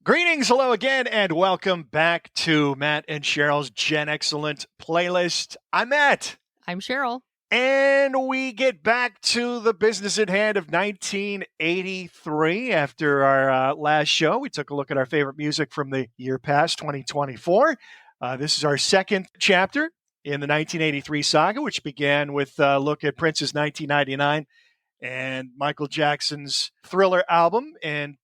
Greetings, hello again, and welcome back to Matt and Cheryl's Gen Excellent playlist. I'm Matt. I'm Cheryl. And we get back to the business at hand of 1983. After our last show, we took a look at our favorite music from the year past, 2024. This is our second chapter in the 1983 saga, which began with a look at Prince's 1999 and Michael Jackson's Thriller album. And,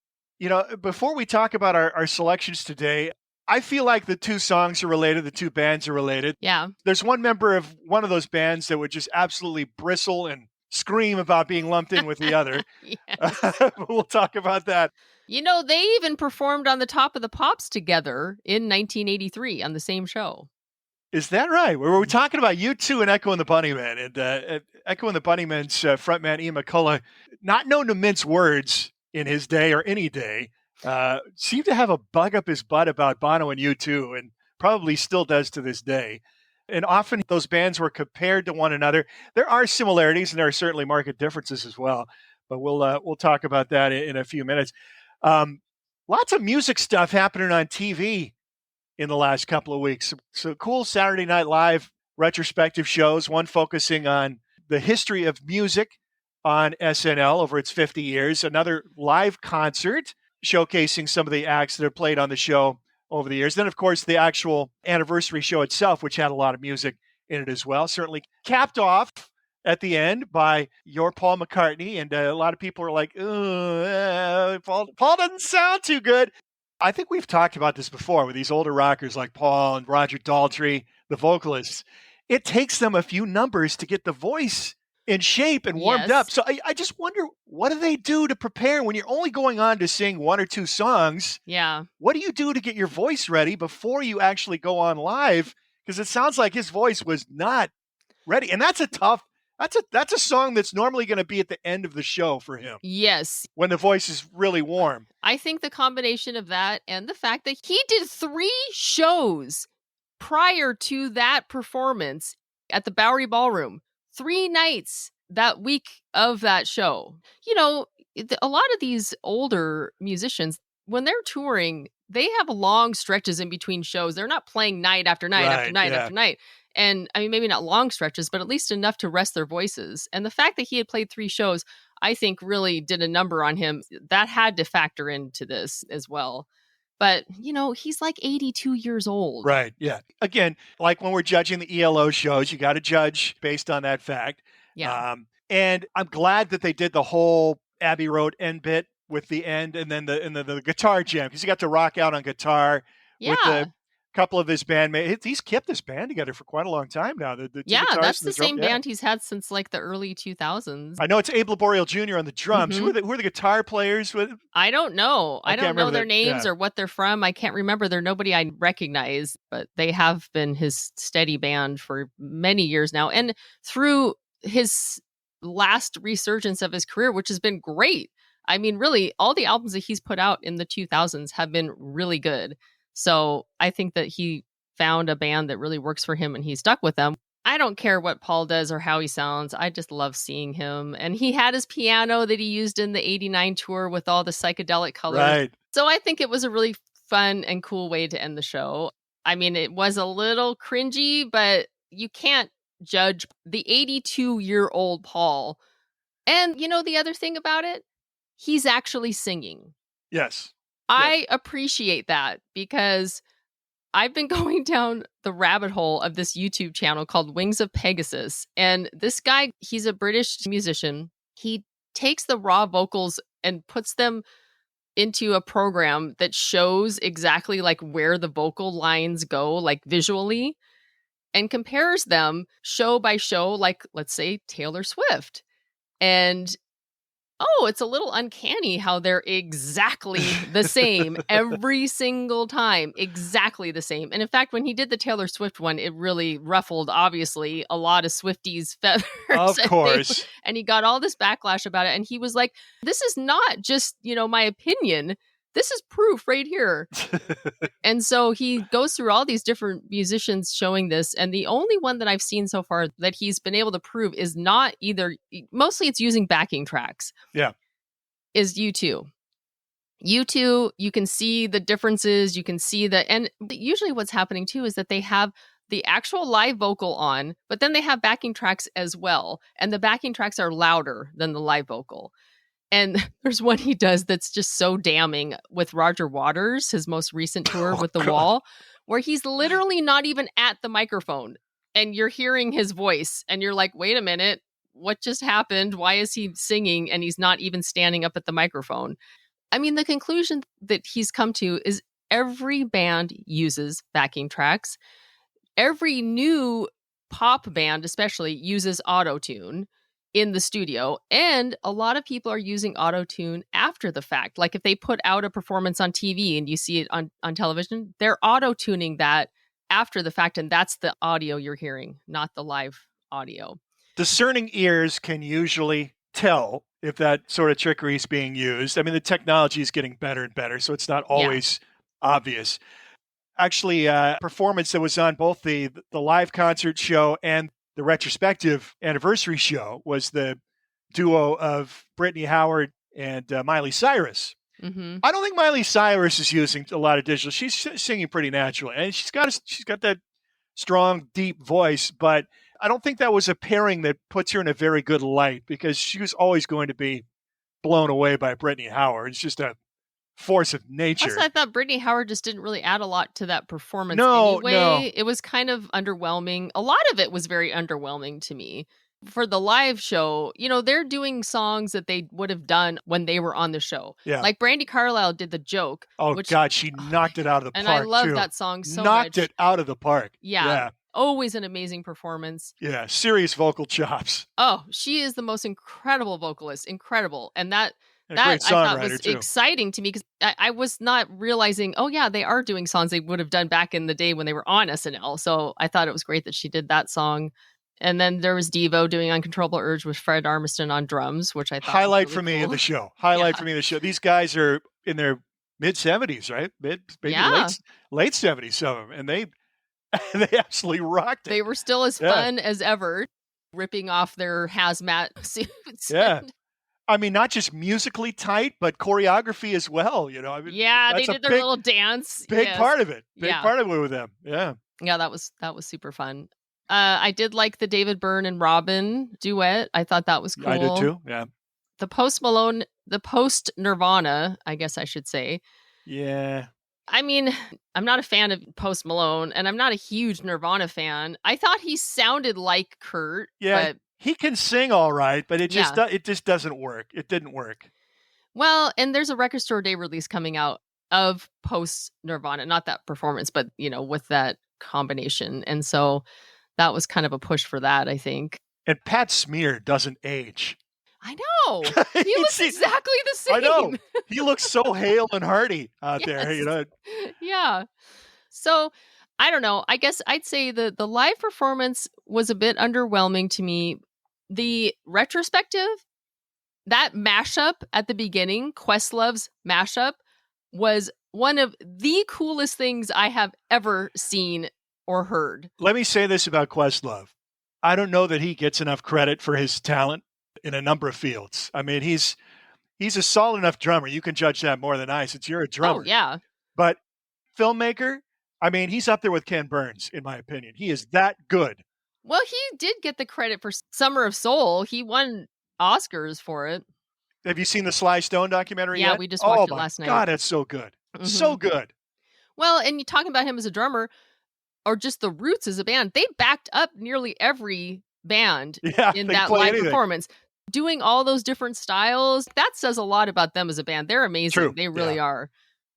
before we talk about our selections today, I feel like the two songs are related, the two bands are related. Yeah. There's one member of one of those bands that would just absolutely bristle and scream about being lumped in with the other. Yes. We'll talk about that. They even performed on the Top of the Pops together in 1983 on the same show. Is that right? We were talking about U2 and Echo and the Bunnymen. And Echo and the Bunnymen's frontman Ian McCullough, not known to mince words in his day or any day, seemed to have a bug up his butt about Bono and U2, and probably still does to this day. And often those bands were compared to one another. There are similarities, and there are certainly marked differences as well. But we'll talk about that in a few minutes. Lots of music stuff happening on TV in the last couple of weeks. So cool Saturday Night Live retrospective shows, one focusing on the history of music on SNL over its 50 years, another live concert showcasing some of the acts that have played on the show over the years. Then, of course, the actual anniversary show itself, which had a lot of music in it as well, certainly capped off at the end by your Paul McCartney. And a lot of people are like, Paul doesn't sound too good. I think we've talked about this before with these older rockers like Paul and Roger Daltrey, the vocalists. It takes them a few numbers to get the voice in shape and warmed up. So I just wonder, what do they do to prepare when you're only going on to sing one or two songs? Yeah. What do you do to get your voice ready before you actually go on live? Because it sounds like his voice was not ready. And that's a song that's normally going to be at the end of the show for him. Yes. When the voice is really warm. I think the combination of that and the fact that he did 3 shows prior to that performance at the Bowery Ballroom, 3 nights that week of that show. A lot of these older musicians, when they're touring, they have long stretches in between shows. They're not playing night after night after night after night. And I mean, maybe not long stretches, but at least enough to rest their voices. And the fact that he had played 3 shows, I think really did a number on him. That had to factor into this as well. But, he's like 82 years old. Right. Yeah. Again, like when we're judging the ELO shows, you got to judge based on that fact. Yeah. And I'm glad that they did the whole Abbey Road end bit with the end and then the guitar jam, because he got to rock out on guitar with a couple of his bandmates. He's kept this band together for quite a long time now. That's the same band he's had since like the early 2000s. I know it's Abe Laboriel Jr. on the drums. Mm-hmm. Who are the guitar players? I don't know. I don't know their names or what they're from. I can't remember. They're nobody I recognize, but they have been his steady band for many years now. And through his last resurgence of his career, which has been great. I mean, really, all the albums that he's put out in the 2000s have been really good. So I think that he found a band that really works for him and he's stuck with them. I don't care what Paul does or how he sounds. I just love seeing him. And he had his piano that he used in the 89 tour with all the psychedelic colors. Right. So I think it was a really fun and cool way to end the show. I mean, it was a little cringy, but you can't judge the 82-year-old Paul. And the other thing about it, he's actually singing. Yes. I appreciate that because I've been going down the rabbit hole of this YouTube channel called Wings of Pegasus. And this guy, he's a British musician. He takes the raw vocals and puts them into a program that shows exactly like where the vocal lines go, like visually, and compares them show by show, like let's say Taylor Swift. And it's a little uncanny how they're exactly the same every single time. Exactly the same. And in fact, when he did the Taylor Swift one, it really ruffled, obviously, a lot of Swifties' feathers. Of course. And he got all this backlash about it. And he was like, this is not just, my opinion. This is proof right here. And so he goes through all these different musicians showing this. And the only one that I've seen so far that he's been able to prove is not either, mostly it's using backing tracks. Yeah. Is U2. U2, you can see the differences. You can see that. And usually what's happening too is that they have the actual live vocal on, but then they have backing tracks as well. And the backing tracks are louder than the live vocal. And there's one he does that's just so damning with Roger Waters, his most recent tour Oh with The God. Wall, where he's literally not even at the microphone and you're hearing his voice and you're like, wait a minute, what just happened? Why is he singing and he's not even standing up at the microphone? I mean, the conclusion that he's come to is every band uses backing tracks. Every new pop band, especially, uses autotune in the studio. And a lot of people are using autotune after the fact. Like if they put out a performance on TV and you see it on television, they're auto-tuning that after the fact. And that's the audio you're hearing, not the live audio. Discerning ears can usually tell if that sort of trickery is being used. I mean, the technology is getting better and better, so it's not always obvious. Actually, a performance that was on both the live concert show and the retrospective anniversary show was the duo of Brittany Howard and Miley Cyrus. Mm-hmm. I don't think Miley Cyrus is using a lot of digital. She's singing pretty naturally, and she's got that strong, deep voice, but I don't think that was a pairing that puts her in a very good light because she was always going to be blown away by Brittany Howard. It's just a force of nature. Also, I thought Brittany Howard just didn't really add a lot to that performance No. anyway. It was kind of underwhelming. A lot of it was very underwhelming to me. For the live show, they're doing songs that they would have done when they were on the show. Yeah. Like Brandy Carlisle did The Joke. Oh, God, she knocked it out of the park, and I love too. that song so knocked much. it out of the park. Yeah. Always an amazing performance. Yeah, serious vocal chops. Oh, she is the most incredible vocalist. Incredible. And that And a great I thought songwriter, was too. exciting to me because I was not realizing, oh yeah, they are doing songs they would have done back in the day when they were on SNL. So I thought it was great that she did that song. And then there was Devo doing Uncontrollable Urge with Fred Armisen on drums, which I thought highlight was really for me cool. of the show. Highlight for me of the show. These guys are in their mid 70s, right? Maybe late 70s, some of them, and they absolutely rocked it. They were still as fun as ever, ripping off their hazmat suits. Yeah. I mean, not just musically tight, but choreography as well. I mean, they did their little dance. Big part of it. Big Yeah. part of it with them. Yeah. Yeah, that was super fun. I did like the David Byrne and Robin duet. I thought that was cool. I did too. Yeah. The post Nirvana, I guess I should say. Yeah. I mean, I'm not a fan of Post Malone, and I'm not a huge Nirvana fan. I thought he sounded like Kurt. Yeah, but he can sing all right, but it just doesn't work. It didn't work. Well, and there's a Record Store Day release coming out of Post Nirvana, not that performance, but with that combination, and so that was kind of a push for that, I think. And Pat Smear doesn't age. I know. He looks exactly the same. I know. He looks so hale and hearty out there, Yeah. So, I don't know. I guess I'd say the live performance was a bit underwhelming to me. The retrospective, that mashup at the beginning, Questlove's mashup, was one of the coolest things I have ever seen or heard. Let me say this about Questlove. I don't know that he gets enough credit for his talent in a number of fields. I mean, he's a solid enough drummer. You can judge that more than I, since you're a drummer. Oh, yeah. But filmmaker, I mean, he's up there with Ken Burns, in my opinion. He is that good. Well, he did get the credit for Summer of Soul. He won Oscars for it. Have you seen the Sly Stone documentary yet? Yeah, we just watched it last night. God, it's so good. Mm-hmm. So good. Well, and you talking about him as a drummer, or just the Roots as a band, they backed up nearly every band in that live performance. Doing all those different styles, that says a lot about them as a band. They're amazing. True. They really are.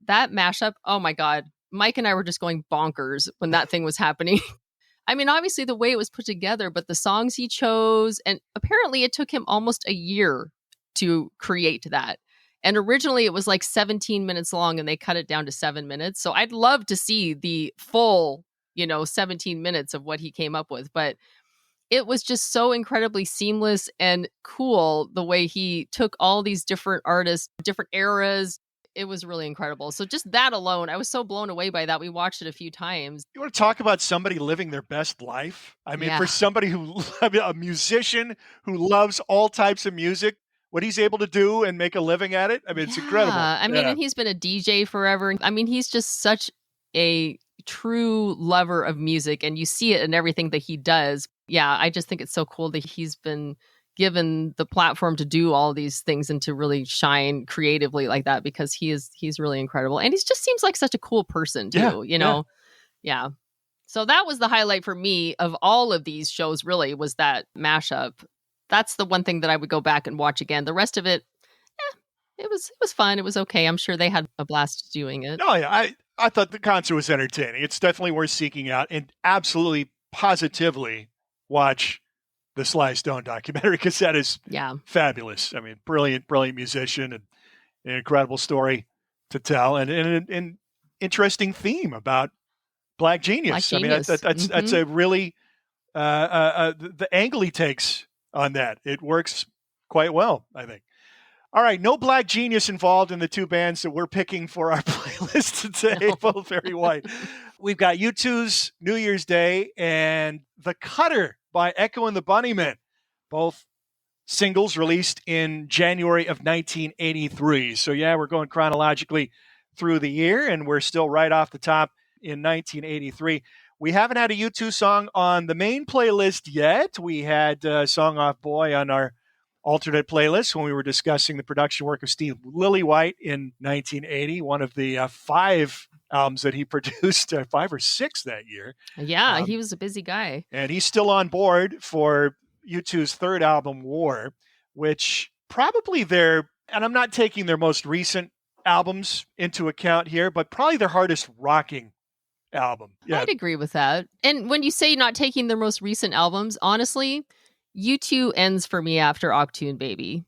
That mashup, oh my God. Mike and I were just going bonkers when that thing was happening. I mean, obviously the way it was put together, but the songs he chose, and apparently it took him almost a year to create that. And originally it was like 17 minutes long and they cut it down to 7 minutes. So I'd love to see the full, 17 minutes of what he came up with. But it was just so incredibly seamless and cool the way he took all these different artists, different eras. It was really incredible. So just that alone, I was so blown away by that. We watched it a few times. You want to talk about somebody living their best life? I mean, for somebody a musician who loves all types of music, what he's able to do and make a living at it. I mean, it's incredible. I mean, and he's been a DJ forever. I mean, he's just such a true lover of music, and you see it in everything that he does. Yeah, I just think it's so cool that he's been given the platform to do all these things and to really shine creatively like that, because he's really incredible. And he just seems like such a cool person too, you know? Yeah. So that was the highlight for me of all of these shows, really, was that mashup. That's the one thing that I would go back and watch again. The rest of it, it was fun. It was okay. I'm sure they had a blast doing it. Oh yeah, I thought the concert was entertaining. It's definitely worth seeking out, and absolutely positively watch the Sly Stone documentary, because that is fabulous. I mean, brilliant musician, and an incredible story to tell, and an interesting theme about Black Genius. I mean, that's a really the angle he takes on that. It works quite well, I think. All right, no Black Genius involved in the two bands that we're picking for our playlist today, both very white. We've got U2's New Year's Day and The Cutter by Echo and the Bunnymen, both singles released in January of 1983. So yeah, we're going chronologically through the year, and we're still right off the top in 1983. We haven't had a U2 song on the main playlist yet. We had a song off Boy on our alternate playlist when we were discussing the production work of Steve Lillywhite in 1980, one of the 5 albums that he produced, 5 or 6 that year. Yeah, he was a busy guy. And he's still on board for U2's third album, War, which probably and I'm not taking their most recent albums into account here, but probably their hardest rocking album. Yeah. I'd agree with that. And when you say not taking their most recent albums, honestly, U2 ends for me after Octoon Baby.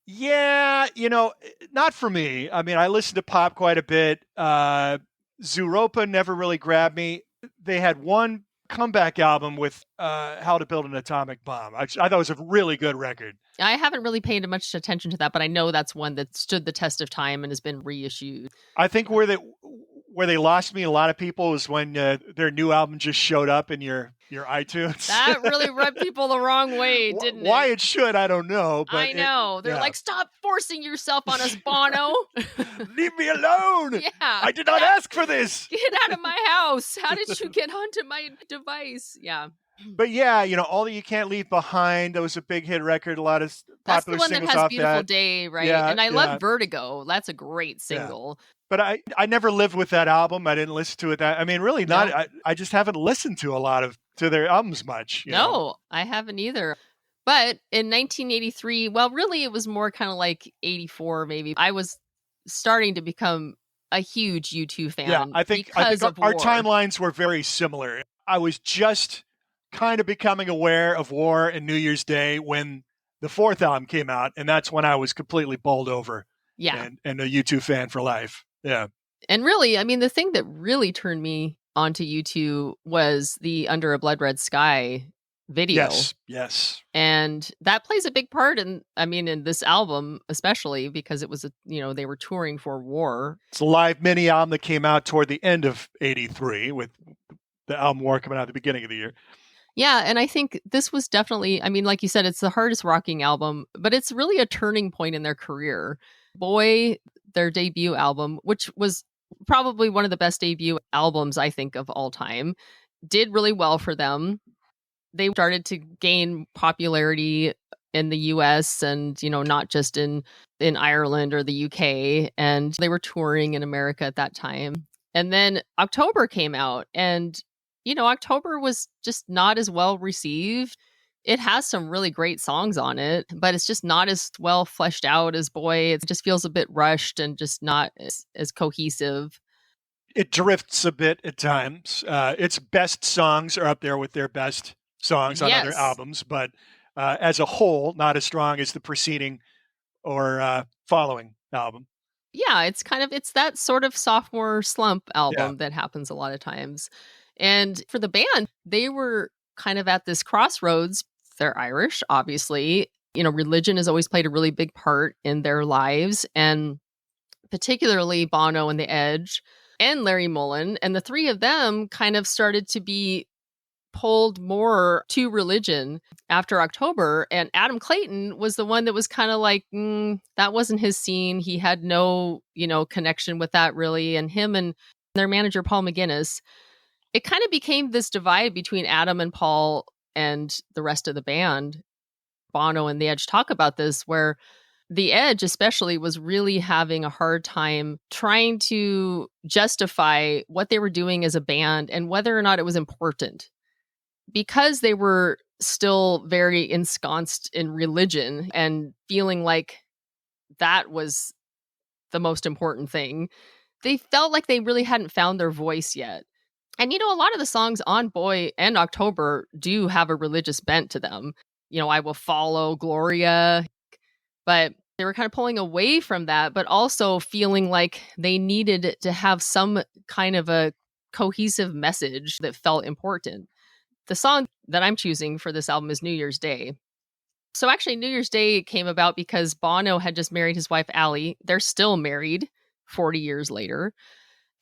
Yeah, not for me. I mean, I listened to pop quite a bit. Zooropa never really grabbed me. They had one comeback album with How to Build an Atomic Bomb. I thought it was a really good record. I haven't really paid much attention to that, but I know that's one that stood the test of time and has been reissued. I think where they lost me, a lot of people, was when their new album just showed up in your iTunes. That really rubbed people the wrong way, didn't it? Why it should, I don't know. But I know. They're like, stop forcing yourself on us, Bono. Leave me alone. Yeah. I did not ask for this. Get out of my house. How did you get onto my device? Yeah. But yeah, All That You Can't Leave Behind, that was a big hit record. A lot of popular singles off that. That's the one that has Beautiful Day, right? Yeah, and I love Vertigo. That's a great single. Yeah. But I never lived with that album. I didn't listen to it. I mean, really not. No. I just haven't listened to a lot to their albums much. No, I haven't either. But in 1983, well, really, it was more kind of like 84, maybe. I was starting to become a huge U2 fan. Yeah, I think our timelines were very similar. I was just kind of becoming aware of War and New Year's Day when the 4th album came out, and that's when I was completely bowled over. Yeah. And a U2 fan for life. Yeah. And really, I mean, the thing that really turned me onto U2 was the Under a Blood Red Sky video. Yes. And that plays a big part in this album, especially because it was, they were touring for War. It's a live mini album that came out toward the end of 83, with the album War coming out at the beginning of the year. Yeah, and I think this was definitely, like you said, it's the hardest rocking album, but it's really a turning point in their career. Boy, their debut album, which was probably one of the best debut albums, I think, of all time, did really well for them. They started to gain popularity in the US and, not just in Ireland or the UK. And they were touring in America at that time. And then October came out, and, October was just not as well received. It has some really great songs on it, but it's just not as well fleshed out as Boy. It just feels a bit rushed and just not as cohesive. It drifts a bit at times. Its best songs are up there with their best songs on other albums, but as a whole, not as strong as the preceding or following album. Yeah, it's that sort of sophomore slump album that happens a lot of times. And for the band, they were kind of at this crossroads. They're Irish, obviously. Religion has always played a really big part in their lives, and particularly Bono and The Edge and Larry Mullen. And the three of them kind of started to be pulled more to religion after October. And Adam Clayton was the one that was kind of like, that wasn't his scene. He had no, connection with that really. And him and their manager, Paul McGuinness, it kind of became this divide between Adam and Paul and the rest of the band. Bono and The Edge talk about this, where The Edge especially was really having a hard time trying to justify what they were doing as a band and whether or not it was important. Because they were still very ensconced in religion and feeling like that was the most important thing, they felt like they really hadn't found their voice yet. And, a lot of the songs on Boy and October do have a religious bent to them. I Will Follow, Gloria. But they were kind of pulling away from that, but also feeling like they needed to have some kind of a cohesive message that felt important. The song that I'm choosing for this album is New Year's Day. So actually, New Year's Day came about because Bono had just married his wife, Allie. They're still married 40 years later.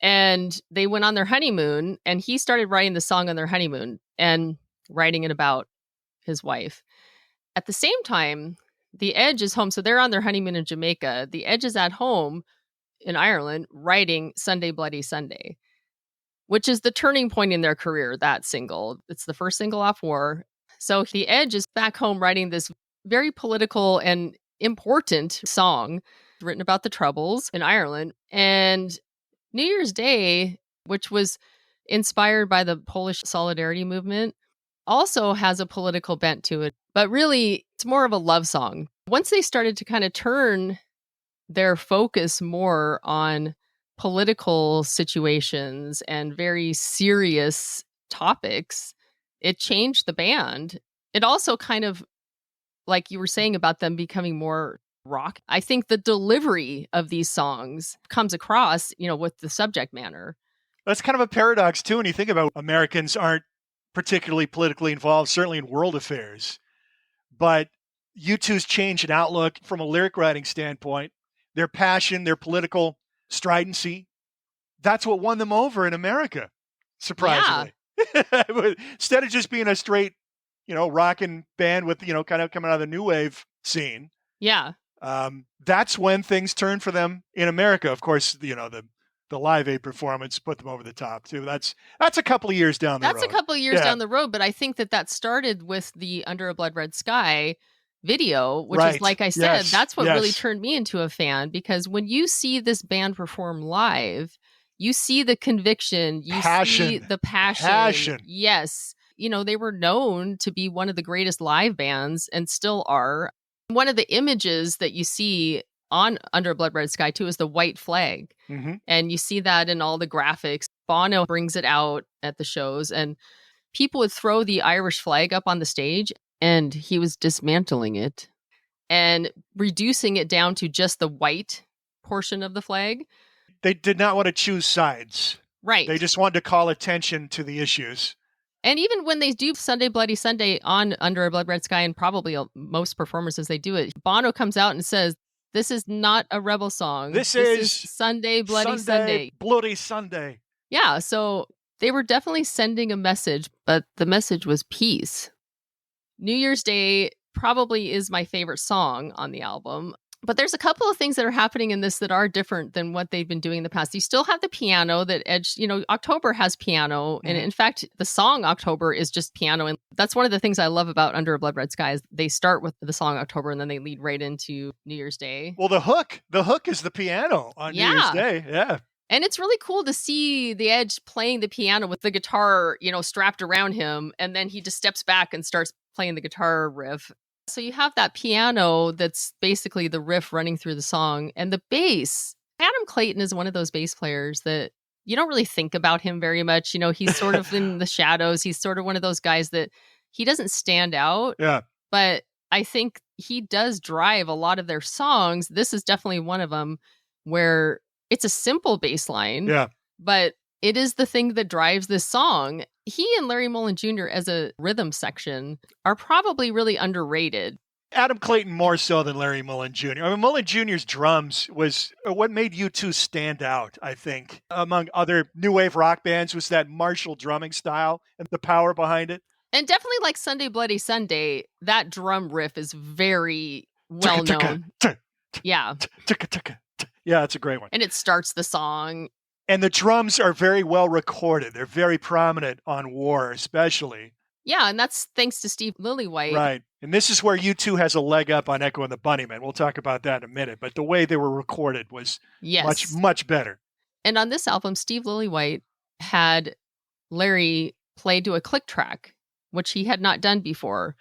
And they went on their honeymoon, and he started writing the song on their honeymoon and writing it about his wife. At the same time, The Edge is home. So they're on their honeymoon in Jamaica. The Edge is at home in Ireland writing Sunday Bloody Sunday, which is the turning point in their career, that single. It's the first single off War. So The Edge is back home writing this very political and important song written about the Troubles in Ireland. And New Year's Day, which was inspired by the Polish Solidarity movement, also has a political bent to it. But really, it's more of a love song. Once they started to kind of turn their focus more on political situations and very serious topics, it changed the band. It also kind of, like you were saying about them becoming more rock, I think the delivery of these songs comes across, with the subject matter. That's kind of a paradox, too, when you think about Americans aren't particularly politically involved, certainly in world affairs. But U2's change in outlook from a lyric writing standpoint, their passion, their political stridency, that's what won them over in America, surprisingly. Yeah. Instead of just being a straight, rockin' band with, kind of coming out of the new wave scene. Yeah. That's when things turned for them in America. Of course, the Live Aid performance put them over the top too. That's a couple of years down the road. That's a couple of years down the road, but I think that started with the Under a Blood Red Sky video, which is, like I said, that's what really turned me into a fan, because when you see this band perform live, you see the conviction, you see the passion. Yes. They were known to be one of the greatest live bands and still are. One of the images that you see on Under a Blood Red Sky too is the white flag. Mm-hmm. And you see that in all the graphics. Bono brings it out at the shows, and people would throw the Irish flag up on the stage, and he was dismantling it and reducing it down to just the white portion of the flag. They did not want to choose sides. Right. They just wanted to call attention to the issues. And even when they do Sunday Bloody Sunday on Under a Blood Red Sky, and probably most performances they do it, Bono comes out and says, this is not a rebel song. This is Sunday Bloody Sunday. Bloody Sunday. Yeah, so they were definitely sending a message, but the message was peace. New Year's Day probably is my favorite song on the album. But there's a couple of things that are happening in this that are different than what they've been doing in the past. You still have the piano that Edge, October has piano. Mm-hmm. And in fact, the song October is just piano. And that's one of the things I love about Under a Blood Red Sky is they start with the song October and then they lead right into New Year's Day. Well, the hook is the piano on New Year's Day. Yeah. And it's really cool to see the Edge playing the piano with the guitar, strapped around him. And then he just steps back and starts playing the guitar riff. So you have that piano that's basically the riff running through the song, and the bass. Adam Clayton is one of those bass players that you don't really think about him very much. He's sort of in the shadows. He's sort of one of those guys that he doesn't stand out. Yeah. But I think he does drive a lot of their songs. This is definitely one of them where it's a simple bass line. Yeah. But it is the thing that drives this song. He and Larry Mullen Jr. as a rhythm section are probably really underrated. Adam Clayton more so than Larry Mullen Jr. I mean, Mullen Jr.'s drums was what made U2 stand out, I think. Among other new wave rock bands was that Marshall drumming style and the power behind it. And definitely like Sunday Bloody Sunday, that drum riff is very well known. Yeah. Yeah, it's a great one. And it starts the song. And the drums are very well recorded. They're very prominent on War, especially. Yeah, and that's thanks to Steve Lillywhite. Right. And this is where U2 has a leg up on Echo and the Bunnymen. We'll talk about that in a minute. But the way they were recorded was much, much better. And on this album, Steve Lillywhite had Larry play to a click track, which he had not done before.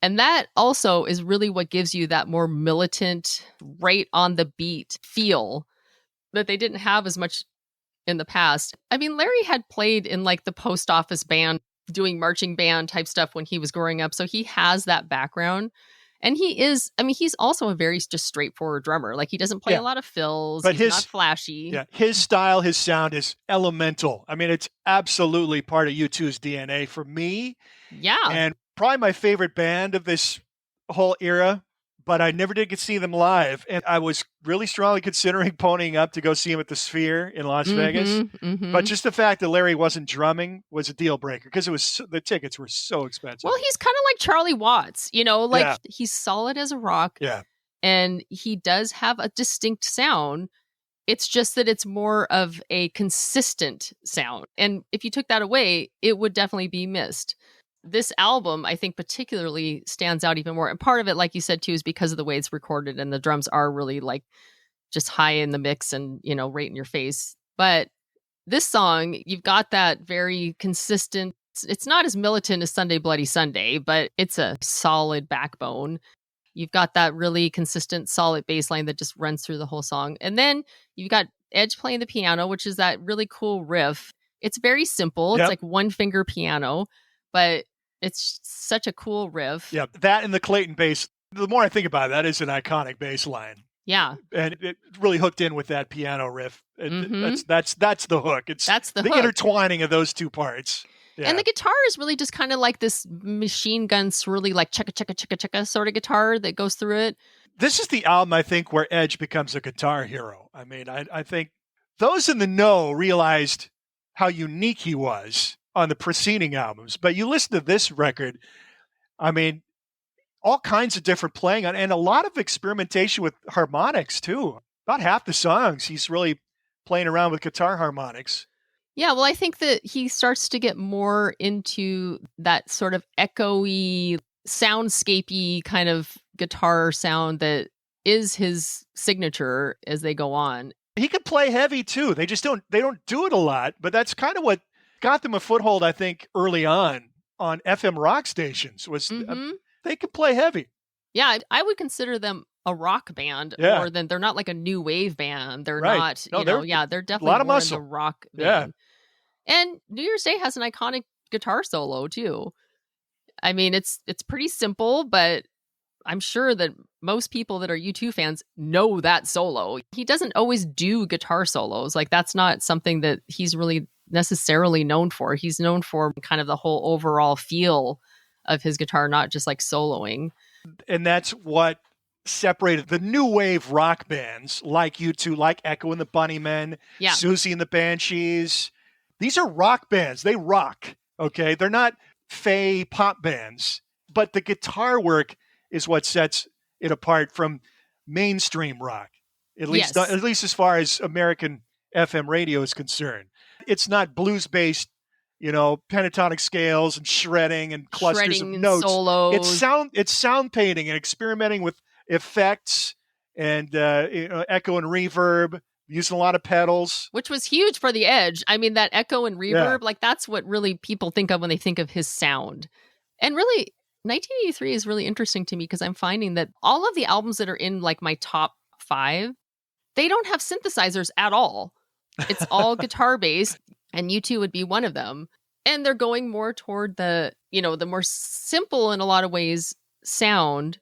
And that also is really what gives you that more militant, right on the beat feel that they didn't have as much in the past. I mean, Larry had played in like the post office band, doing marching band type stuff when he was growing up. So he has that background. And he's also a very just straightforward drummer. Like he doesn't play a lot of fills, but he's not flashy. Yeah, his style, his sound is elemental. I mean, it's absolutely part of U2's DNA for me. Yeah. And probably my favorite band of this whole era, but I never did get to see them live. And I was really strongly considering ponying up to go see them at the Sphere in Las Vegas. But just the fact that Larry wasn't drumming was a deal breaker because the tickets were so expensive. Well, he's kind of like Charlie Watts, he's solid as a rock. Yeah. And he does have a distinct sound. It's just that it's more of a consistent sound. And if you took that away, it would definitely be missed. This album, I think, particularly stands out even more. And part of it, like you said, too, is because of the way it's recorded and the drums are really like just high in the mix and, right in your face. But this song, you've got that very consistent. It's not as militant as Sunday Bloody Sunday, but it's a solid backbone. You've got that really consistent, solid bass line that just runs through the whole song. And then you've got Edge playing the piano, which is that really cool riff. It's very simple. It's like one finger piano, but it's such a cool riff. Yeah, that and the Clayton bass. The more I think about it, that is an iconic bass line. Yeah. And it really hooked in with that piano riff. That's the hook. That's the hook. Intertwining of those two parts. Yeah. And the guitar is really just kind of like this machine gun swirly, like checka, checka, checka, checka sort of guitar that goes through it. This is the album, I think, where Edge becomes a guitar hero. I mean, I think those in the know realized how unique he was on the preceding albums. But you listen to this record, I mean, all kinds of different playing on, and a lot of experimentation with harmonics too. About half the songs, he's really playing around with guitar harmonics. Yeah, well, I think that he starts to get more into that sort of echoey, soundscapey kind of guitar sound that is his signature as they go on. He could play heavy too. They don't do it a lot, but that's kind of what got them a foothold, I think, early on FM rock stations was they could play heavy. Yeah, I would consider them a rock band more than they're not like a new wave band. They're not, they're definitely a lot of more muscle. in the rock band. Yeah. And New Year's Day has an iconic guitar solo too. I mean, it's pretty simple, but I'm sure that most people that are U2 fans know that solo. He doesn't always do guitar solos. Like that's not something that he's really necessarily known for. He's known for kind of the whole overall feel of his guitar, not just like soloing. And that's what separated the new wave rock bands like U2, like Echo and the Bunnymen, Susie and the Banshees. These are rock bands. They rock, okay? They're not fey pop bands, but the guitar work is what sets it apart from mainstream rock, at least as far as American FM radio is concerned. It's not blues-based, pentatonic scales and shredding and clusters of notes. Solos. It's sound painting and experimenting with effects and echo and reverb, using a lot of pedals. Which was huge for the Edge. I mean, that echo and reverb, like that's what really people think of when they think of his sound. And really, 1983 is really interesting to me because I'm finding that all of the albums that are in like my top 5, they don't have synthesizers at all. It's all guitar based, and U2 would be one of them. And they're going more toward the more simple in a lot of ways sound,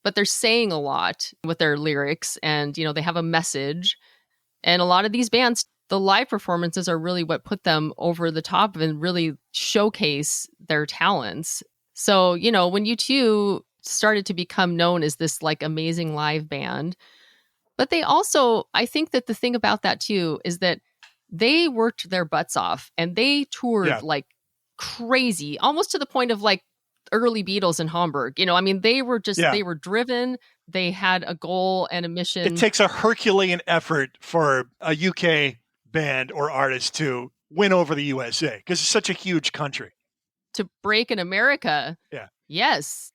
but they're saying a lot with their lyrics and, they have a message. And a lot of these bands, the live performances are really what put them over the top and really showcase their talents. So, when U2 started to become known as this like amazing live band. But they also, I think that the thing about that too is that they worked their butts off and they toured like crazy, almost to the point of like early Beatles in Hamburg. You know, I mean, they were just, they were driven. They had a goal and a mission. It takes a Herculean effort for a UK band or artist to win over the USA because it's such a huge country. To break in America. Yeah. Yes.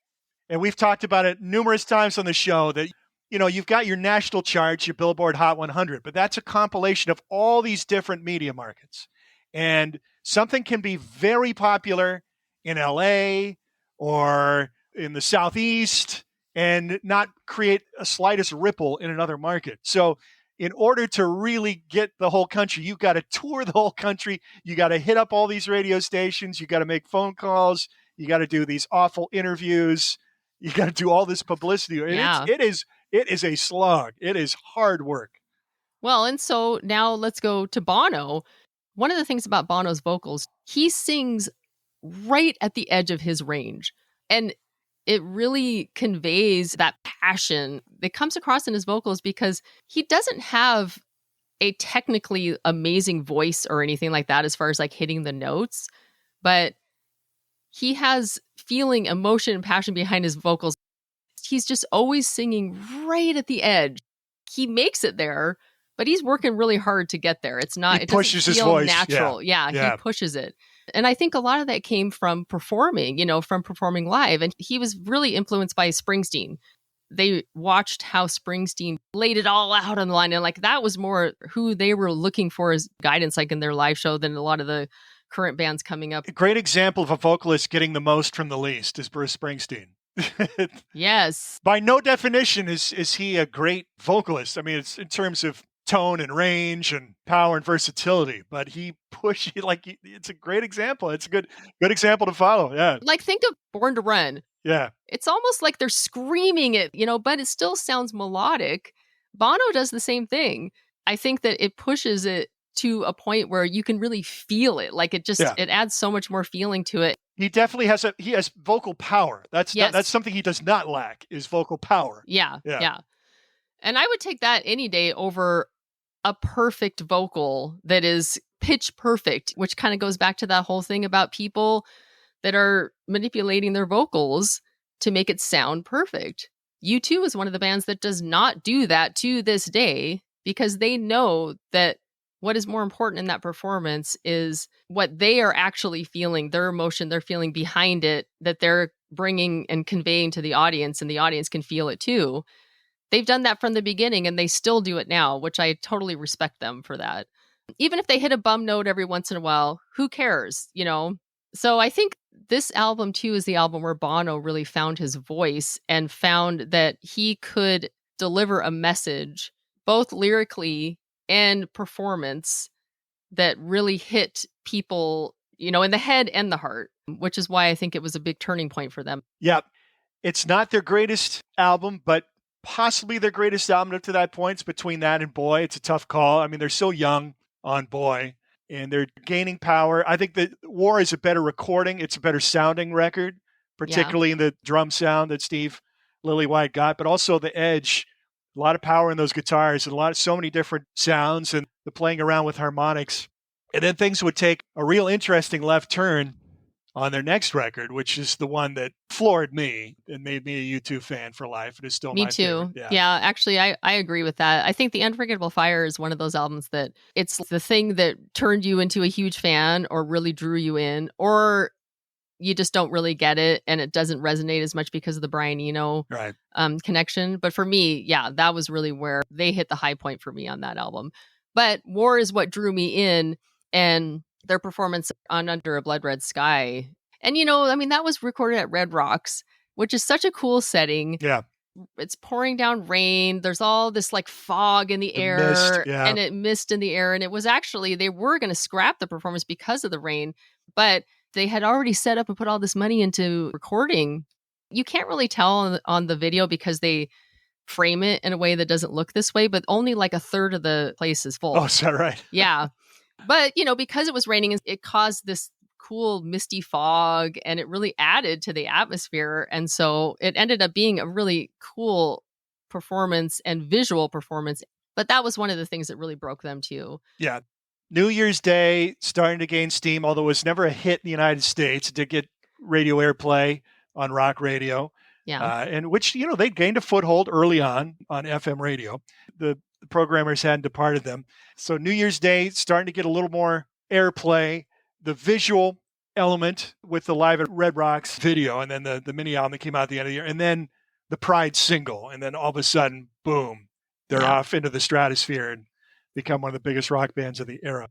And we've talked about it numerous times on the show that, you know, you've got your national charts, your Billboard Hot 100, but that's a compilation of all these different media markets. And something can be very popular in LA or in the Southeast and not create a slightest ripple in another market. So in order to really get the whole country, you've got to tour the whole country. You got to hit up all these radio stations. You got to make phone calls. You got to do these awful interviews. You got to do all this publicity. And it is a slog. It is hard work. Well, and so now let's go to Bono. One of the things about Bono's vocals, he sings right at the edge of his range. And it really conveys that passion that comes across in his vocals because he doesn't have a technically amazing voice or anything like that as far as like hitting the notes, but he has feeling, emotion, and passion behind his vocals. He's just always singing right at the edge. He makes it there, but he's working really hard to get there. It's not, he it doesn't pushes feel his voice natural. Yeah, he pushes it. And I think a lot of that came from performing, you know, from performing live. And he was really influenced by Springsteen. They watched how Springsteen laid it all out on the line. And like that was more who they were looking for as guidance, like in their live show, than a lot of the current bands coming up. A great example of a vocalist getting the most from the least is Bruce Springsteen. Yes. By no definition is he a great vocalist. I mean, it's in terms of tone and range and power and versatility, but it's a great example. It's a good example to follow. Yeah. Like think of Born to Run. Yeah. It's almost like they're screaming it, you know, but it still sounds melodic. Bono does the same thing. I think that it pushes it to a point where you can really feel it. Like it just, it adds so much more feeling to it. He definitely has vocal power. That's something he does not lack is vocal power. Yeah. And I would take that any day over a perfect vocal that is pitch perfect, which kind of goes back to that whole thing about people that are manipulating their vocals to make it sound perfect. U2 is one of the bands that does not do that to this day because they know that what is more important in that performance is what they are actually feeling, their emotion, they're feeling behind it, that they're bringing and conveying to the audience, and the audience can feel it too. They've done that from the beginning and they still do it now, which I totally respect them for that. Even if they hit a bum note every once in a while, who cares, you know? So I think this album too is the album where Bono really found his voice and found that he could deliver a message, both lyrically and performance, that really hit people, you know, in the head and the heart, which is why I think it was a big turning point for them. Yeah. It's not their greatest album, but possibly their greatest album up to that point. It's between that and Boy. It's a tough call. I mean, they're so young on Boy and they're gaining power. I think that War is a better recording. It's a better sounding record, particularly in the drum sound that Steve Lillywhite got, but also the edge. A lot of power in those guitars and so many different sounds and the playing around with harmonics. And then things would take a real interesting left turn on their next record, which is the one that floored me and made me a U2 fan for life. It is still my favorite. Yeah, actually, I agree with that. I think The Unforgettable Fire is one of those albums that it's the thing that turned you into a huge fan or really drew you in, or you just don't really get it and it doesn't resonate as much because of the Brian Eno connection. But for me, that was really where they hit the high point for me on that album. But War is what drew me in, and their performance on Under a Blood Red Sky. And, you know, I mean, that was recorded at Red Rocks, which is such a cool setting. Yeah. It's pouring down rain. There's all this like fog in the air mist, and it mist in the air. And it was actually, they were going to scrap the performance because of the rain, but they had already set up and put all this money into recording. You can't really tell on the video because they frame it in a way that doesn't look this way, but only like a third of the place is full. Oh, is that right? Yeah. But, you know, because it was raining, it caused this cool misty fog, and it really added to the atmosphere. And so it ended up being a really cool performance and visual performance. But that was one of the things that really broke them too. Yeah. New Year's Day starting to gain steam, although it was never a hit in the United States. It did get radio airplay on rock radio. Yeah. And which, they gained a foothold early on FM radio. The programmers hadn't departed them. So New Year's Day starting to get a little more airplay. The visual element with the Live at Red Rocks video, and then the mini album that came out at the end of the year, and then the Pride single. And then all of a sudden, boom, they're off into the stratosphere and become one of the biggest rock bands of the era.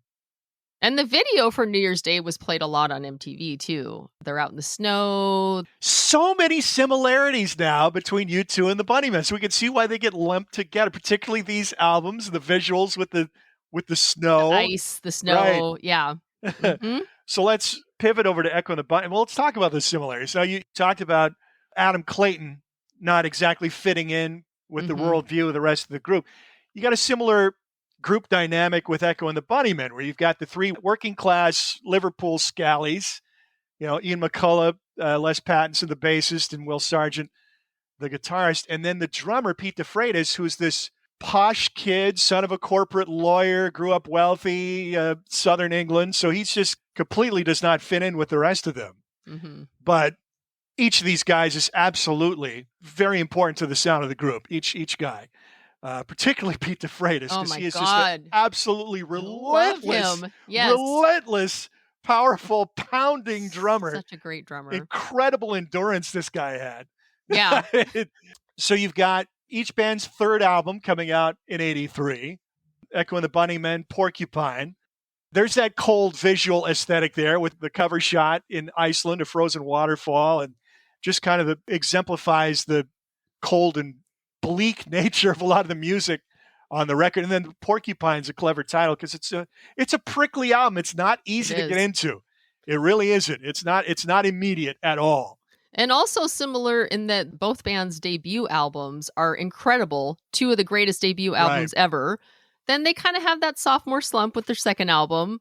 And the video for New Year's Day was played a lot on MTV too. They're out in the snow. So many similarities now between U2 and the Bunnymen. So we can see why they get lumped together, particularly these albums, the visuals with the snow. The ice, the snow. Right. Yeah. Mm-hmm. So let's pivot over to Echo and the Bunnymen. Well, let's talk about the similarities. Now, you talked about Adam Clayton not exactly fitting in with the worldview of the rest of the group. You got a similar group dynamic with Echo and the Bunnymen, where you've got the three working class Liverpool scallies, Ian McCullough, Les Pattinson, the bassist, and Will Sargent, the guitarist, and then the drummer, Pete DeFreitas, who's this posh kid, son of a corporate lawyer, grew up wealthy, Southern England. So he's just completely does not fit in with the rest of them. Mm-hmm. But each of these guys is absolutely very important to the sound of the group, each guy. Particularly Pete DeFreitas, because he is just an absolutely relentless, powerful, pounding drummer. Such a great drummer. Incredible endurance this guy had. Yeah. So you've got each band's third album coming out in 1983, Echo and the Bunnymen, Porcupine. There's that cold visual aesthetic there with the cover shot in Iceland, a frozen waterfall, and just kind of exemplifies the cold and bleak nature of a lot of the music on the record. And then Porcupine's a clever title because it's a prickly album. It's not easy to get into. It really isn't. It's not immediate at all. And also similar in that both bands' debut albums are incredible, two of the greatest debut albums ever. Then they kind of have that sophomore slump with their second album.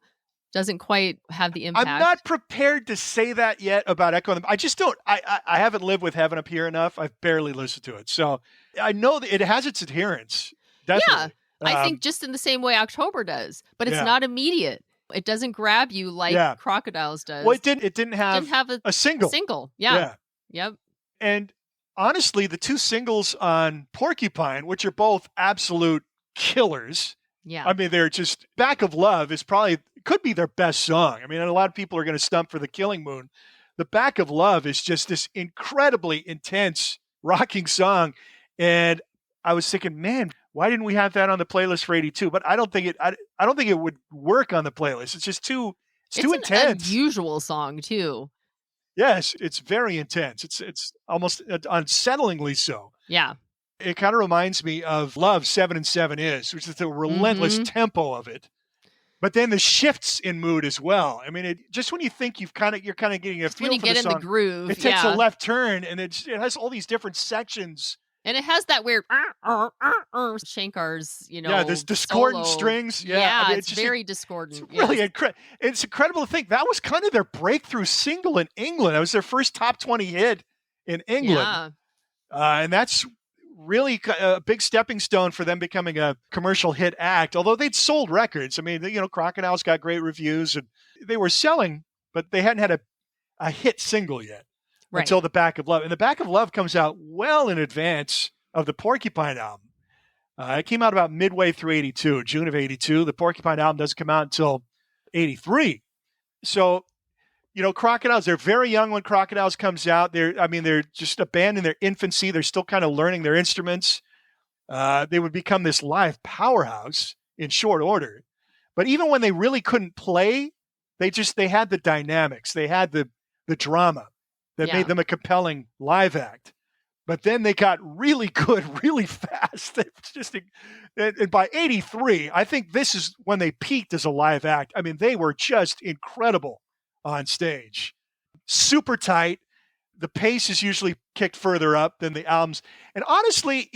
Doesn't quite have the impact. I'm not prepared to say that yet about Echo. I just don't. I haven't lived with Heaven Up Here enough. I've barely listened to it. So I know that it has its adherence. Definitely. Yeah, I think just in the same way October does. But it's not immediate. It doesn't grab you like Crocodiles does. Well, it didn't have a single. Yeah. Yep. And honestly, the two singles on Porcupine, which are both absolute killers. Yeah. I mean, they're just Back of Love could be their best song. I mean, a lot of people are going to stump for The Killing Moon. The Back of Love is just this incredibly intense rocking song. And I was thinking, man, why didn't we have that on the playlist for 82? But I don't think it would work on the playlist. It's just too intense. It's an unusual song too. Yes, it's very intense. It's almost unsettlingly so. Yeah. It kind of reminds me of Love 7 and 7 Is, which is the relentless tempo of it. But then the shifts in mood as well. I mean, just when you think you're kind of getting a feel when you for get the in song, the groove, it takes a left turn, and it has all these different sections. And it has that weird Shankar's, there's discordant solo strings. Yeah, I mean, it's very discordant. It's really incredible. It's incredible to think that was kind of their breakthrough single in England. It was their first top 20 hit in England. Yeah. And that's really a big stepping stone for them becoming a commercial hit act, although they'd sold records. I mean, Crocodiles got great reviews and they were selling, but they hadn't had a hit single yet until The Back of Love. And The Back of Love comes out well in advance of the Porcupine album. It came out about midway through 82, June of 82. The Porcupine album doesn't come out until 83. So, Crocodiles, they're very young when Crocodiles comes out. They're just a band in their infancy. They're still kind of learning their instruments. They would become this live powerhouse in short order. But even when they really couldn't play, they had the dynamics. They had the drama that made them a compelling live act. But then they got really good really fast. And by 83, I think this is when they peaked as a live act. I mean, they were just incredible on stage. Super tight. The pace is usually kicked further up than the albums. And honestly,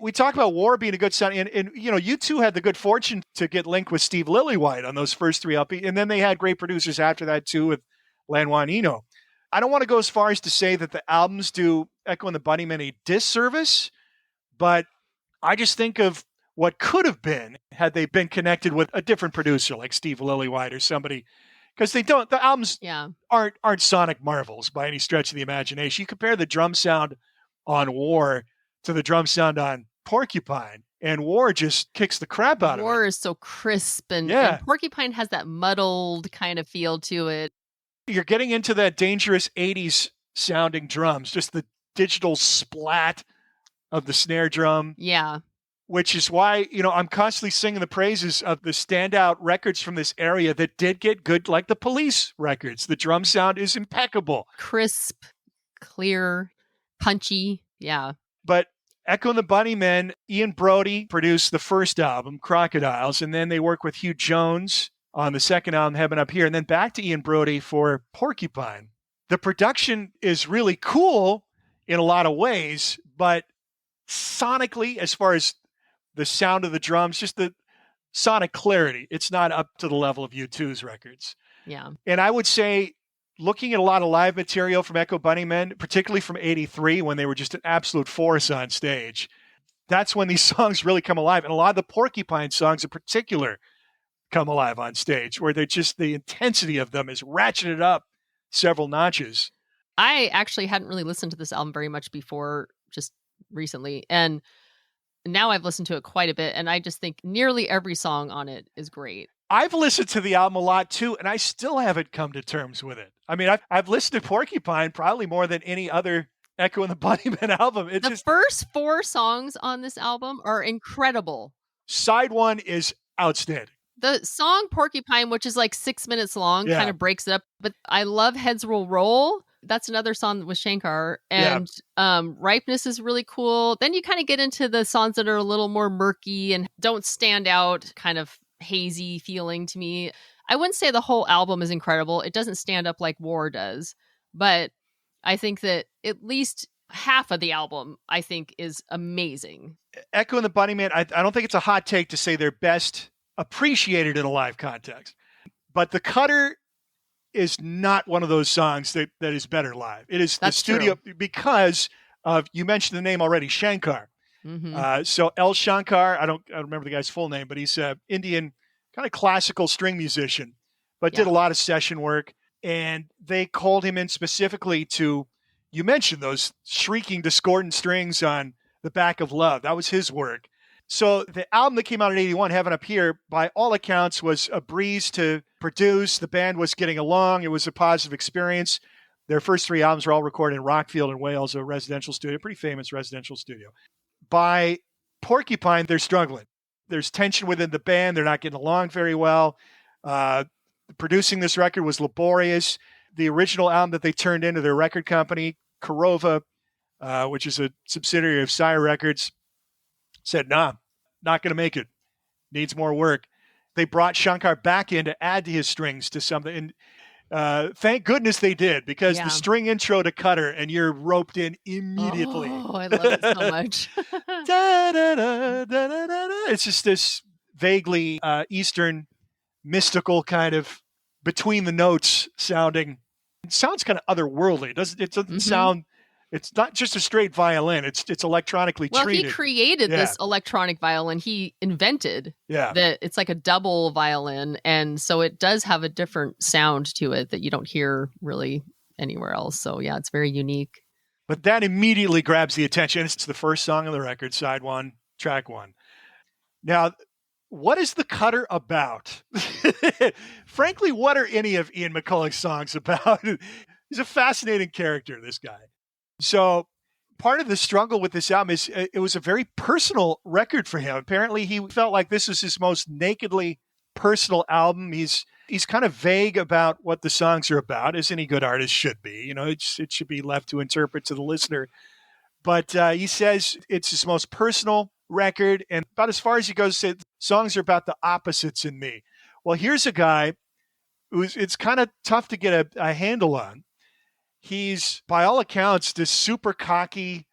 We talk about War being a good sound, and U2 had the good fortune to get linked with Steve Lillywhite on those first 3 LP, and then they had great producers after that too with Lanois and Eno. I don't want to go as far as to say that the albums do Echo and the Bunnymen a disservice, but I just think of what could have been had they been connected with a different producer like Steve Lillywhite or somebody, because the albums aren't sonic marvels by any stretch of the imagination. You compare the drum sound on War to the drum sound on Porcupine, and War just kicks the crap out of it. War is so crisp, and Porcupine has that muddled kind of feel to it. You're getting into that dangerous 80s sounding drums, just the digital splat of the snare drum. Yeah. Which is why, I'm constantly singing the praises of the standout records from this area that did get good, like the Police records. The drum sound is impeccable. Crisp, clear, punchy. Yeah. But Echo and the Bunnymen, Ian Brody produced the first album, Crocodiles, and then they work with Hugh Jones on the second album, Heaven Up Here, and then back to Ian Brody for Porcupine. The production is really cool in a lot of ways, but sonically, as far as the sound of the drums, just the sonic clarity, it's not up to the level of U2's records. Yeah. And I would say, looking at a lot of live material from Echo Bunnymen, particularly from 83, when they were just an absolute force on stage, that's when these songs really come alive. And a lot of the Porcupine songs in particular come alive on stage, where they're just, the intensity of them is ratcheted up several notches. I actually hadn't really listened to this album very much before, just recently. And now I've listened to it quite a bit, and I just think nearly every song on it is great. I've listened to the album a lot too, and I still haven't come to terms with it. I mean, I've listened to Porcupine probably more than any other Echo and the Bunnymen album. The first 4 songs on this album are incredible. Side 1 is outstanding. The song Porcupine, which is like 6 minutes long, kind of breaks it up. But I love Heads Will Roll. That's another song with Shankar. And Ripeness is really cool. Then you kind of get into the songs that are a little more murky and don't stand out, kind of hazy feeling to me. I wouldn't say the whole album is incredible. It doesn't stand up like War does. But I think that at least half of the album, I think, is amazing. Echo and the Bunnymen, I don't think it's a hot take to say they're best appreciated in a live context. But The Cutter is not one of those songs that is better live. It is the studio, because of, you mentioned the name already, Shankar. Mm-hmm. So El Shankar, I don't remember the guy's full name, but he's an Indian kind of classical string musician, but did a lot of session work. And they called him in specifically to, you mentioned those shrieking discordant strings on The Back of Love. That was his work. So the album that came out in 81, Heaven Up Here, by all accounts was a breeze to produce. The band was getting along. It was a positive experience. Their first 3 albums were all recorded in Rockfield in Wales, a residential studio, pretty famous residential studio. By Porcupine, they're struggling. There's tension within the band. They're not getting along very well. Producing this record was laborious. The original album that they turned into their record company, Korova, which is a subsidiary of Sire Records, said, nah, not going to make it. Needs more work. They brought Shankar back in to add to his strings to something. And thank goodness they did, because the string intro to Cutter, and you're roped in immediately. Oh, I love it so much. Da, da, da, da, da, da, da. It's just this vaguely Eastern mystical kind of between the notes sounding. It sounds kind of otherworldly. It doesn't sound. It's not just a straight violin. It's electronically treated. Well, he created this electronic violin. He invented that it's like a double violin. And so it does have a different sound to it that you don't hear really anywhere else. So yeah, it's very unique. But that immediately grabs the attention. It's the first song on the record, side 1, track 1. Now, what is The Cutter about? Frankly, what are any of Ian McCulloch's songs about? He's a fascinating character, this guy. So part of the struggle with this album is it was a very personal record for him. Apparently, he felt like this was his most nakedly personal album. He's kind of vague about what the songs are about, as any good artist should be. You know, it should be left to interpret to the listener. But he says it's his most personal record, and about as far as he goes, said songs are about the opposites in me. Well, here's a guy who's it's kind of tough to get a handle on. He's, by all accounts, this super cocky,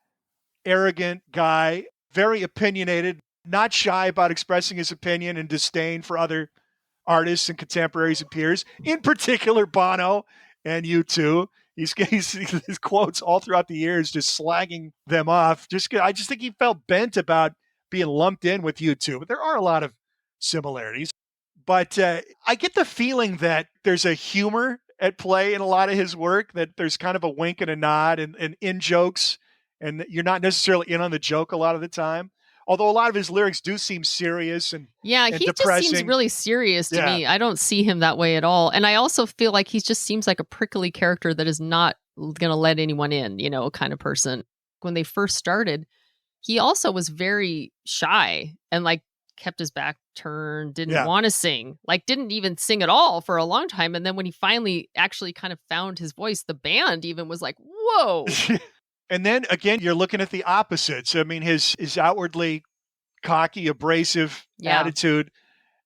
arrogant guy. very opinionated, not shy about expressing his opinion and disdain for other artists and contemporaries and peers, in particular Bono and U2. He's his quotes all throughout the years just slagging them off. I just think he felt bent about being lumped in with U2. But there are a lot of similarities. But I get the feeling that there's a humor at play in a lot of his work, that there's kind of a wink and a nod and in jokes, and you're not necessarily in on the joke a lot of the time. Although a lot of his lyrics do seem serious and Yeah, and he just seems depressing. really serious to Yeah. me. I don't see him that way at all. And I also feel like he just seems like a prickly character that is not going to let anyone in, kind of person. When they first started, he also was very shy and like kept his back turned, didn't want to sing, like didn't even sing at all for a long time. And then when he finally actually kind of found his voice, the band even was like, whoa. And then again, you're looking at the opposites. I mean, his outwardly cocky, abrasive attitude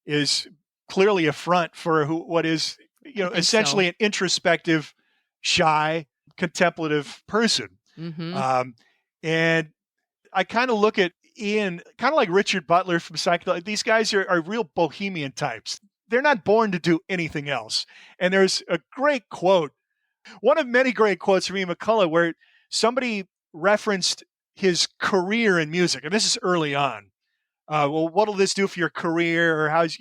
is clearly a front for what is, essentially an introspective, shy, contemplative person. Mm-hmm. And I kind of look at Ian, kind of like Richard Butler from Psychedelic. These guys are real bohemian types. They're not born to do anything else. And there's a great quote, one of many great quotes from Ian McCullough, where somebody referenced his career in music. And this is early on. Well, what'll this do for your career? Or how's,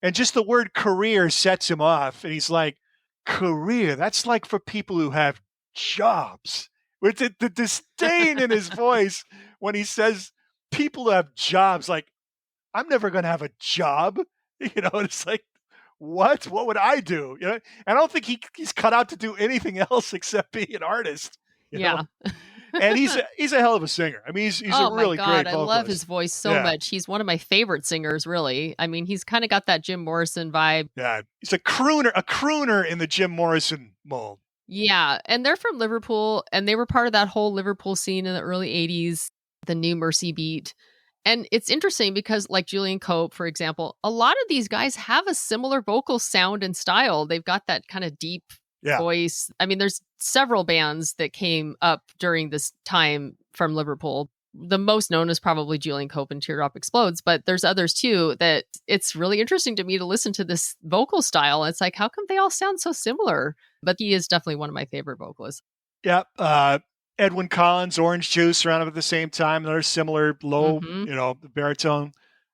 and just the word career sets him off. And he's like, career, that's like for people who have jobs. With the disdain in his voice when he says people who have jobs, like, I'm never going to have a job. It's like, what would I do? And I don't think he's cut out to do anything else except be an artist. Yeah. And he's a hell of a singer. I mean, he's a really great vocalist. I love his voice so much. He's one of my favorite singers, really. I mean, he's kind of got that Jim Morrison vibe. Yeah, he's a crooner in the Jim Morrison mold. Yeah, and they're from Liverpool, and they were part of that whole Liverpool scene in the early 80s, the New Mercy beat. And it's interesting because, like Julian Cope, for example, a lot of these guys have a similar vocal sound and style. They've got that kind of deep voice. I mean, there's several bands that came up during this time from Liverpool. The most known is probably Julian Cope and Teardrop Explodes, but there's others too that it's really interesting to me to listen to this vocal style. It's like, how come they all sound so similar? But he is definitely one of my favorite vocalists. Yeah. Edwin Collins, Orange Juice, around at the same time. They're similar, low, baritone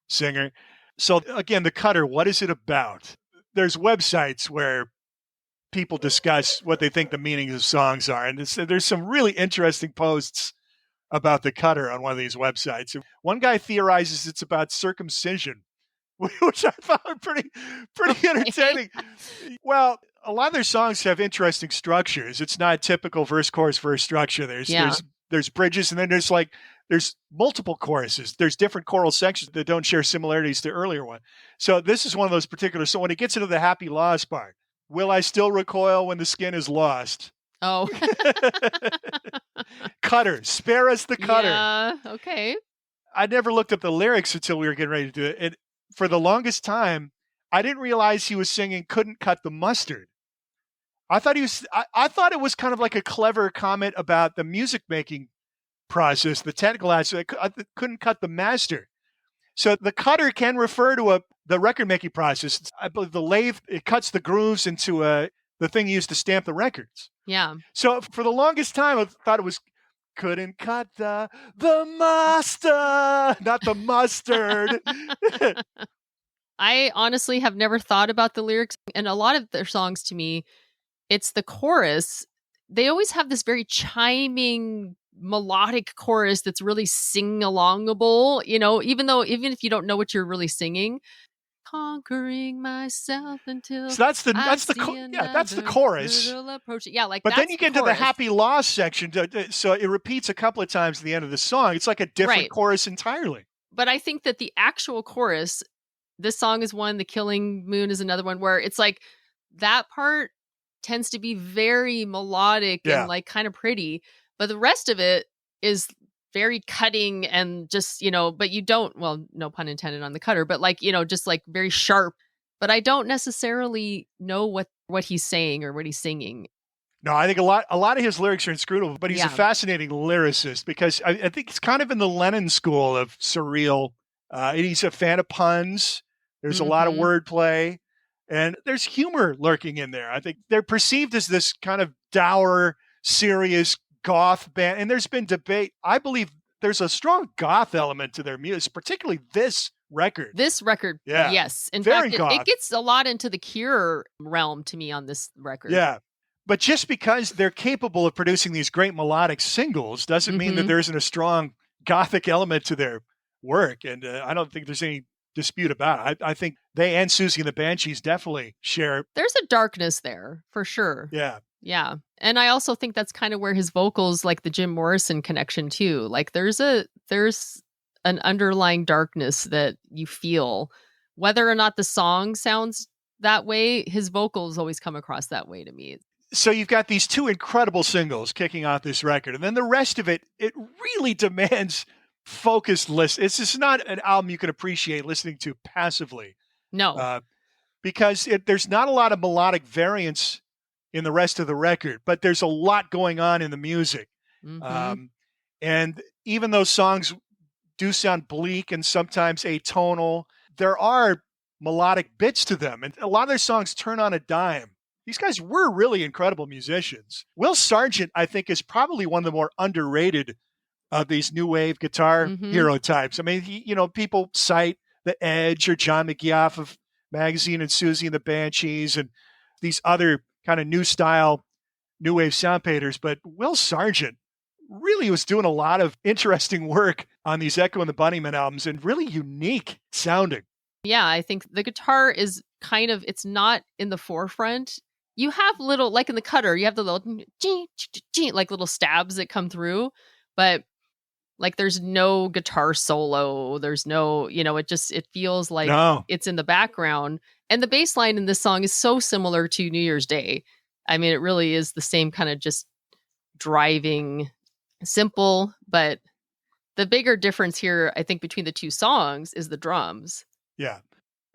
singer. So again, the Cutter, what is it about? There's websites where people discuss what they think the meanings of songs are. And there's some really interesting posts about the Cutter on one of these websites. One guy theorizes it's about circumcision, which I found pretty entertaining. Well, a lot of their songs have interesting structures. It's not typical verse, chorus, verse structure. There's bridges, and then there's multiple choruses. There's different choral sections that don't share similarities to the earlier one. So this is one of those particular. So when it gets into the happy loss part, will I still recoil when the skin is lost? Oh. Cutter, spare us the Cutter. Yeah, okay. I never looked up the lyrics until we were getting ready to do it. And for the longest time, I didn't realize he was singing "Couldn't Cut the Mustard." I thought I thought it was kind of like a clever comment about the music making process, the technical aspect. I couldn't cut the master. So the cutter can refer to the record making process. I believe the lathe, it cuts the grooves into the thing used to stamp the records. Yeah. So for the longest time, I thought it was couldn't cut the mustard, not the mustard. I honestly have never thought about the lyrics, and a lot of their songs to me, it's the chorus. They always have this very chiming melodic chorus that's really sing-alongable, even if you don't know what you're really singing. Conquering myself until so that's the chorus. Yeah, like but then you get into the happy loss section, so it repeats a couple of times at the end of the song. It's like a different chorus entirely. But I think that the actual chorus, this song is one, The Killing Moon is another one, where it's like that part tends to be very melodic and like kind of pretty, but the rest of it is very cutting and just, but you don't, well, no pun intended on the cutter, but like, just like very sharp, but I don't necessarily know what he's saying or what he's singing. No, I think a lot of his lyrics are inscrutable, but he's a Yeah. fascinating lyricist because I think it's kind of in the Lennon school of surreal. And he's a fan of puns. There's a lot of Mhm. wordplay, and there's humor lurking in there. I think they're perceived as this kind of dour, serious goth band, and there's been debate. I believe there's a strong goth element to their music, particularly this record. This record, Yeah, yes. In very fact, it goth. gets a lot into the Cure realm to me on this record. Yeah. But just because they're capable of producing these great melodic singles doesn't mean that Mhm. there isn't a strong gothic element to their work. And I don't think there's any dispute about it. I think they and Susie and the Banshees definitely share. There's a darkness there, for sure. Yeah. Yeah. And I also think that's kind of where his vocals, like the Jim Morrison connection too. Like there's an underlying darkness that you feel. Whether or not the song sounds that way, his vocals always come across that way to me. So you've got these two incredible singles kicking off this record. And then the rest of it, it really demands focused listen. It's just not an album you can appreciate listening to passively. No. Because there's not a lot of melodic variance in the rest of the record, but there's a lot going on in the music. Mhm. Um, and even though songs do sound bleak and sometimes atonal, there are melodic bits to them. And a lot of their songs turn on a dime. These guys were really incredible musicians. Will Sargent, I think, is probably one of the more underrated of these new wave guitar Mhm. hero types. I mean, people cite The Edge or John McGeoff of Magazine and Susie and the Banshees and these other kind of new style, new wave sound painters. But Will Sargent really was doing a lot of interesting work on these Echo and the Bunnymen albums and really unique sounding. Yeah, I think the guitar is kind of, it's not in the forefront. You have little, like in the Cutter, you have the little, like little stabs that come through, but like there's no guitar solo. There's no, it feels like No. it's in the background. And the bass line in this song is so similar to New Year's Day. I mean, it really is the same kind of just driving, simple, but the bigger difference here, I think, between the two songs is the drums. Yeah.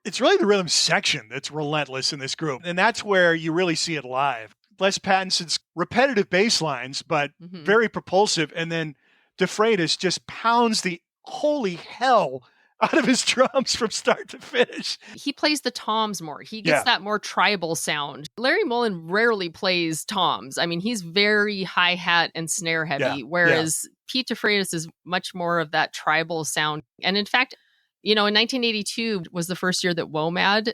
It's really the rhythm section that's relentless in this group. And that's where you really see it live. Les Pattinson's repetitive bass lines, but Mhm. very propulsive. And then DeFreitas just pounds the holy hell out of his drums from start to finish. He plays the toms more. He gets that more tribal sound. Larry Mullen rarely plays toms. I mean, he's very hi-hat and snare heavy, whereas Pete DeFreitas is much more of that tribal sound. And in fact, in 1982 was the first year that WOMAD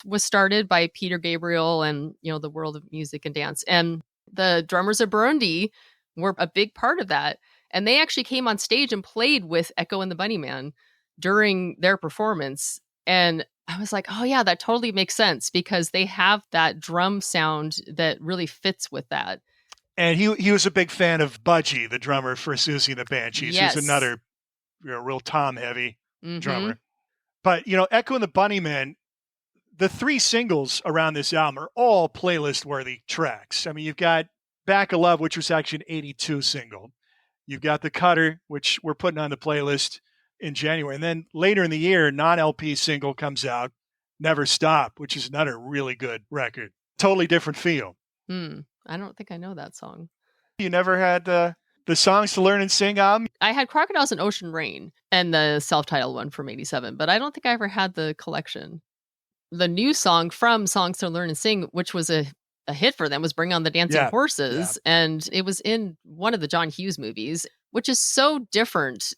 was started by Peter Gabriel and, the World of Music and Dance. And the drummers of Burundi were a big part of that. And they actually came on stage and played with Echo and the Bunnymen during their performance. And I was like, oh yeah, that totally makes sense because they have that drum sound that really fits with that. And he was a big fan of Budgie, the drummer for Susie and the Banshees. Yes. Who's another real tom-heavy drummer. But, Echo and the Bunnymen, the three singles around this album are all playlist-worthy tracks. I mean, you've got Back of Love, which was actually an 82 single. You've got The Cutter, which we're putting on the playlist in January. And then later in the year, non-LP single comes out, Never Stop, which is another really good record. Totally different feel. I don't think I know that song. You never had the Songs to Learn and Sing album? I had Crocodiles and Ocean Rain and the self-titled one from 87, but I don't think I ever had the collection. The new song from Songs to Learn and Sing, which was a hit for them, was Bring on the Dancing Horses. Yeah. And it was in one of the John Hughes movies, which is so different,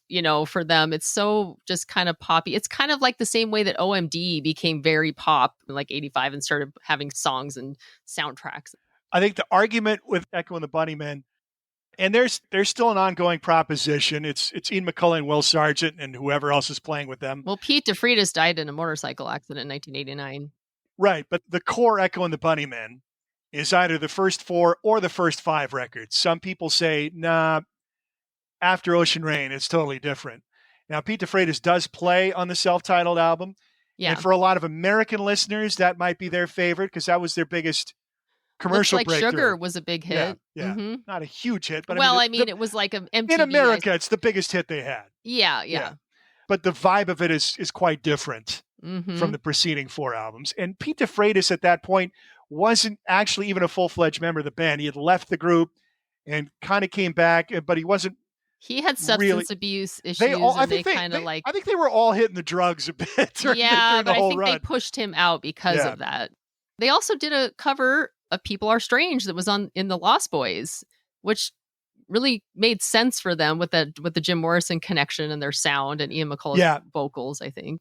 for them. It's so just kind of poppy. It's kind of like the same way that OMD became very pop in like 85 and started having songs and soundtracks. I think the argument with Echo and the Bunnymen, and there's still an ongoing proposition. It's Ian McCullough and Will Sargent and whoever else is playing with them. Well, Pete DeFreitas died in a motorcycle accident in 1989. Right, but the core Echo and the Bunnymen is either the first four or the first five records. Some people say, nah, after Ocean Rain, it's totally different. Now, Pete DeFreitas does play on the self-titled album. Yeah. And for a lot of American listeners, that might be their favorite because that was their biggest commercial Looks like breakthrough. Sugar was a big hit. Yeah. Mm-hmm. Not a huge hit, but it was like an MTV. In America, it's the biggest hit they had. Yeah. But the vibe of it is quite different from the preceding four albums. And Pete DeFreitas at that point wasn't actually even a full-fledged member of the band. He had left the group and kind of came back, but he wasn't He had really. substance abuse They all, issues, I and think they kind of like, I think they were all hitting the drugs a bit yeah, during the but I whole think they run. pushed him out because Yeah. of that. They also did a cover of People Are Strange that was on in the Lost Boys, which really made sense for them with the Jim Morrison connection and their sound and Ian McCullough's Yeah. vocals, I think.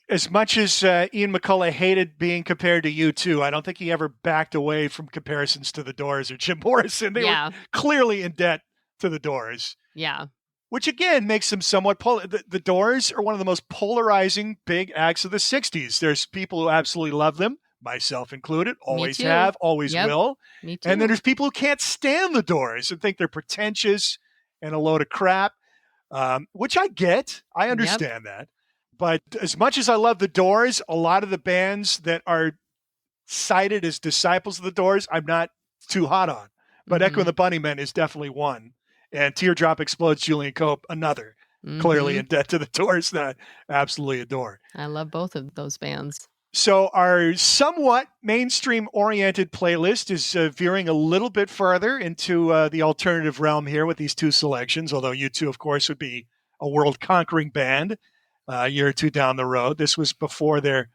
As much as Ian McCullough hated being compared to U2, I don't think he ever backed away from comparisons to the Doors or Jim Morrison. They were clearly in debt to the Doors. Yeah. Which again makes them somewhat the Doors are one of the most polarizing big acts of the 60s. There's people who absolutely love them, myself included, always have, always will. Me too. And then there's people who can't stand the Doors and think they're pretentious and a load of crap, which I get. I understand that. But as much as I love the Doors, a lot of the bands that are cited as disciples of the Doors, I'm not too hot on. But Echo and the Bunnymen is definitely one. And Teardrop Explodes, Julian Cope, another. Clearly in debt to the Doors that I absolutely adore. I love both of those bands. So our somewhat mainstream-oriented playlist is veering a little bit further into the alternative realm here with these two selections, although U2, of course, would be a world-conquering band a year or two down the road. This was before their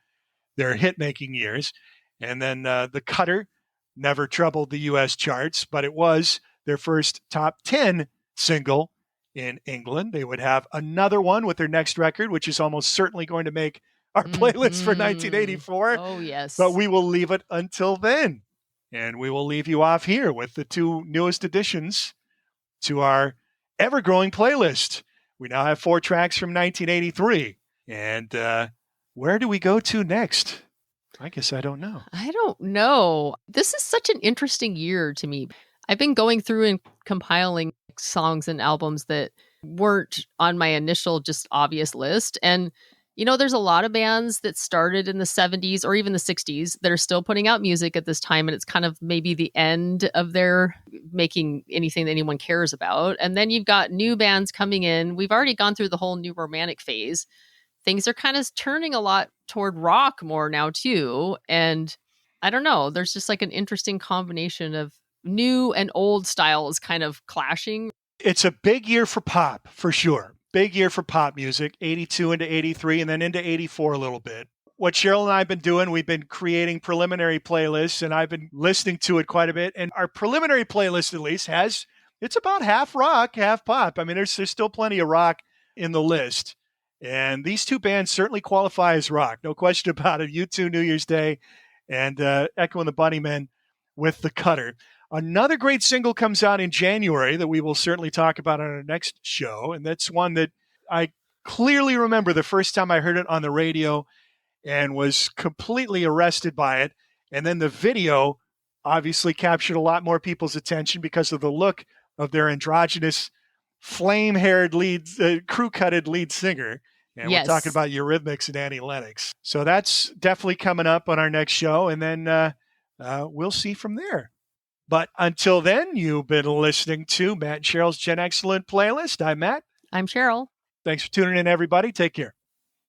hit-making years. And then The Cutter never troubled the U.S. charts, but it was their first top 10 single in England. They would have another one with their next record, which is almost certainly going to make our playlist for 1984. Oh, yes. But we will leave it until then. And we will leave you off here with the two newest additions to our ever-growing playlist. We now have 4 tracks from 1983. And where do we go to next? I guess I don't know. I don't know. This is such an interesting year to me. I've been going through and compiling songs and albums that weren't on my initial just obvious list. And, you know, there's a lot of bands that started in the 70s or even the 60s that are still putting out music at this time. And it's kind of maybe the end of their making anything that anyone cares about. And then you've got new bands coming in. We've already gone through the whole new romantic phase. Things are kind of turning a lot toward rock more now too. And I don't know, there's just like an interesting combination of new and old styles kind of clashing. It's a big year for pop, for sure. Big year for pop music, 82 into 83 and then into 84 a little bit. What Cheryl and I have been doing, we've been creating preliminary playlists and I've been listening to it quite a bit. And our preliminary playlist at least it's about half rock, half pop. I mean, there's still plenty of rock in the list. And these two bands certainly qualify as rock. No question about it. U2 New Year's Day and Echo and the Bunnymen with The Cutter. Another great single comes out in January that we will certainly talk about on our next show. And that's one that I clearly remember the first time I heard it on the radio and was completely arrested by it. And then the video obviously captured a lot more people's attention because of the look of their androgynous, flame-haired crew-cutted lead singer. And we're talking about Eurythmics and Annie Lennox. So that's definitely coming up on our next show. And then we'll see from there. But until then, you've been listening to Matt and Cheryl's Gen Excellent Playlist. I'm Matt. I'm Cheryl. Thanks for tuning in, everybody. Take care.